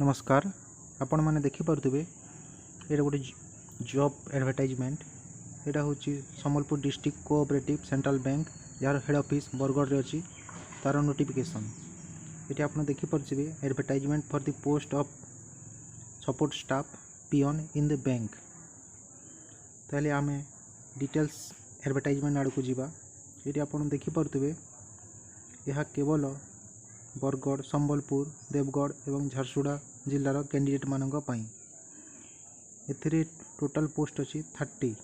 नमस्कार आपण मैंने देखिपे ये गोटे जॉब एडवर्टाइजमेंट यहाँ हूँ Sambalpur district cooperative central bank जार हेड ऑफिस बरगड़ रे अच्छी तार नोटिफिकेशन ये आप देखिपे advertisement for the post of support staff peon in the bank. ताहले आम डिटेल्स एडवर्टाइजमेंट आड़ को जीवा। ये आप देखिपे यह केवल बरगड़ सम्बलपुर देवगढ़ एवं झारसुगुड़ा जिलार कैंडिडेट मानक पई। एथिरे टोटल पोस्ट अच्छी 30।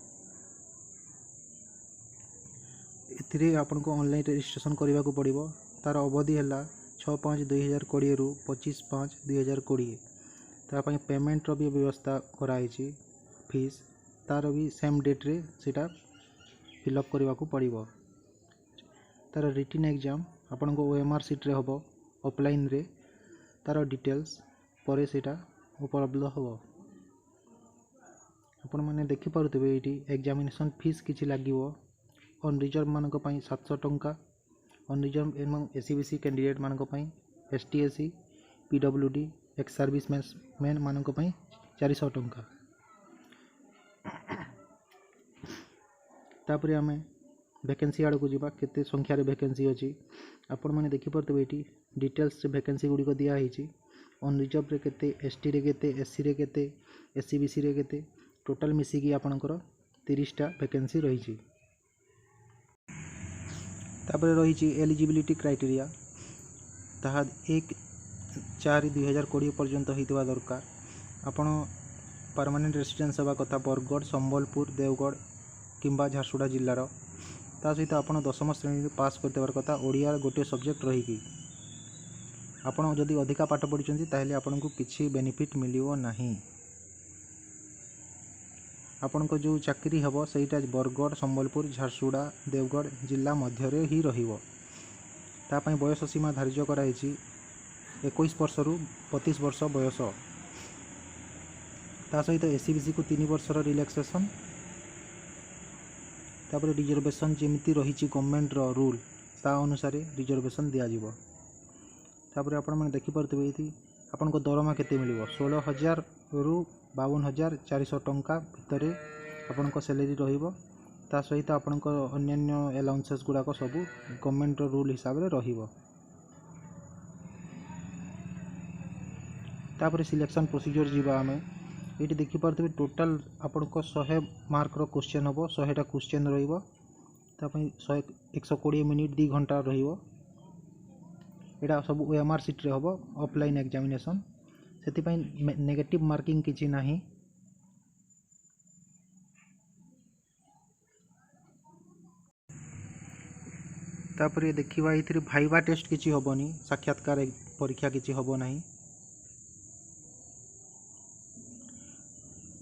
एथिरे आपन को ऑनलाइन रजिस्ट्रेशन करने को पड़िबो। तार अवधि है 6/5/2020 रु 25/5/2020। तापाई पेमेंट भी व्यवस्था कराई फीस तार भी सेम डेट रे सेटा फिलअप करने को पड़िबो। तार रिटन एग्जाम आपन को ओएमआर सीट रे होबो ऑफलाइन रे। तार डिटेल्स परे सेटा उपलब्ध होबो। आपण माने देखि पारुतबे एटी एग्जामिनेशन फीस किछि लागिवो। ऑन रिजर्व मानक पई 700 टंका, ऑन रिजर्व एवं एससीबीसी कैंडिडेट मानक पई एसटीएससी पीडब्ल्यूडी एक्स सर्विस मैन मानक पई 400 टंका। तापरे आमे वैकेंसी आड़ को जीवा केते संख्यार वैकेंसी अच्छी आपण मैंने देखिपे ये डिटेल्स वैकेंसी गुड़िक दिखाई। ऑन रिजर्व रे केते, एसटी रे केते, एससी रे केते, एससीबीसी रे केते, टोटाल मिसिकी आपणकर 30टा वैकेंसी रही। तापर रही एलिजिबिलिटी क्राइटेरिया ताहा 1/4/2020 पर्यंत होइतबा दरकार। आपण परमानेंट रेसिडेंस होगा कथा बरगड़ सम्बलपुर देवगढ़ किंबा झारसुगुड़ा जिलार। ता सहित आपण 10म श्रेणी पास करते कथा। ओडिया गोटे सब्जेक्ट रही आपण जदि अधिका पाठ पढ़ी ताहले आपण को किसी बेनिफिट मिलियो नहीं। आपण को जो चाकरी हेबो सेटा बरगड़ सम्बलपुर झारसुगुड़ा देवगढ़ जिला मध्य रे ही रहिबो। ता पई बयस सीमा धार्य कराई 21 वर्ष रु 32 वर्ष बयस। ता सहित एससीबीसी को 3 वर्षर रिलैक्सेशन। तापर रिजर्वेशन जेमिति रही गवर्नमेंट रो रूल ता अनुसार रिजर्वेशन दिया जिवो। तापर आपण माने देखि परतबे इति आपण को दरमा केते मिलिबो 16,000 रु 52,400 टंका भितरे आपण को सैलरी रहिबो। ता सहित आपण को अन्य अलाउंसेस गुडा को सब गवर्नमेंट रो रूल हिसाब रे रहिबो। तापर सिलेक्शन प्रोसीजर जीवा आमे ये देखि पारते टोटाल आपण को 100 मार्क रो क्वेश्चन होबो। 100टा क्वेश्चन रहिबो। ता पई 120 मिनिट 2 घंटा रहिबो। एटा सब ओएमआर सीट रे होबो ऑफलाइन एग्जामिनेशन। सेति पई नेगेटिव मार्किंग किछि नाही। तापर देखिबा इथिरे भाइबा टेस्ट किछि होबोनी, साक्षात्कार परीक्षा किछि होबो नाही।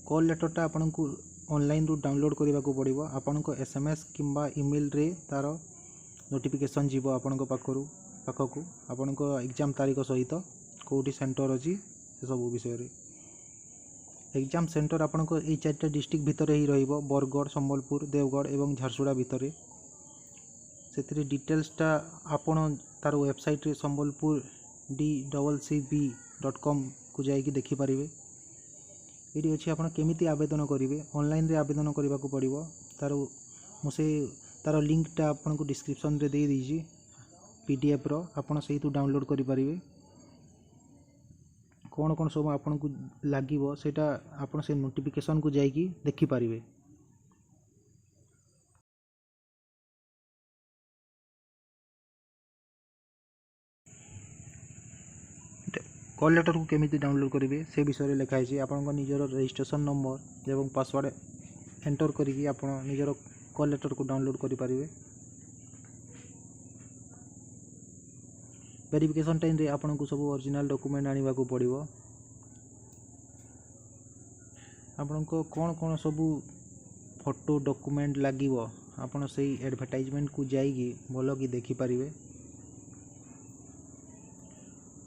कॉल लेटरटा आपन को ऑनलाइन रु डाउनलोड करबा को पड़िबो। आपन को एसएमएस किंबा ईमेल रे तार नोटिफिकेशन जीवो आपन को पाखकू आपन को एग्जाम तारीख सहित कोठी सेंटर अछि से सब विषय रे। एग्जाम सेंटर आपन को ए 4टा डिस्ट्रिक्ट भितर ही रहिबो बरगड़ सम्बलपुर देवगढ़ एवं झारसुगुड़ा भितर। सेतिरे डिटेल्सटा आपन तार वेबसाइट रे सम्बलपुर DCCB.com को जाई कि देखि परिबे। ये अच्छी आप केमी आवेदन करेंगे ऑनलाइन रे आवेदन करने को पड़ो। तार मुझे तार लिंकटा आपन को डिस्क्रिप्शन रे दे दीजिए पीडीएफ रो आपन सही तो डाउनलोड करि परिबे। कौन कौन सब आपन को लागिवो सेटा आपन से नोटिफिकेशन को जाई कि देखि परिबे। कॉल लेटर को केमिति डाउनलोड करेंगे से विषय में लिखाई। आपन निजर रजिस्ट्रेशन नंबर एवं पासवर्ड एंटर करिकी आपन निजर कॉल लेटर को डाउनलोड करि परिबे। वेरिफिकेशन टाइम रे आपन को सब ओरिजिनल डॉक्यूमेंट आनिबा को पड़िबो। आपन को कौन सब फोटो डॉक्यूमेंट लागिवो आपन सही एडवर्टाइजमेंट को जाइए भल कि देखि परिबे।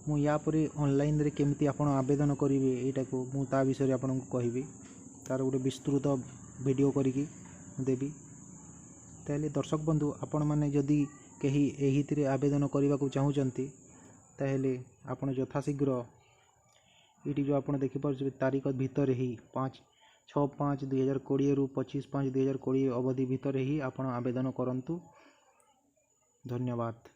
मु या परे ऑनलाइन रे केमिति आपण आवेदन करिवे एटा को मु ता विषय आपण को कहिबी। तार गोटे विस्तृत वीडियो करिकी देबी। ताले दर्शक बंधु आपण माने जदि कहीं एहिथिरे आवेदन करने को चाहूँगी ताहले आपण यथाशीघ्र ये जो आप देखिए तारीख भितर ही 6/5/2020 रु 25/5/2020 अवधि भितर ही आप आवेदन करंतु। धन्यवाद।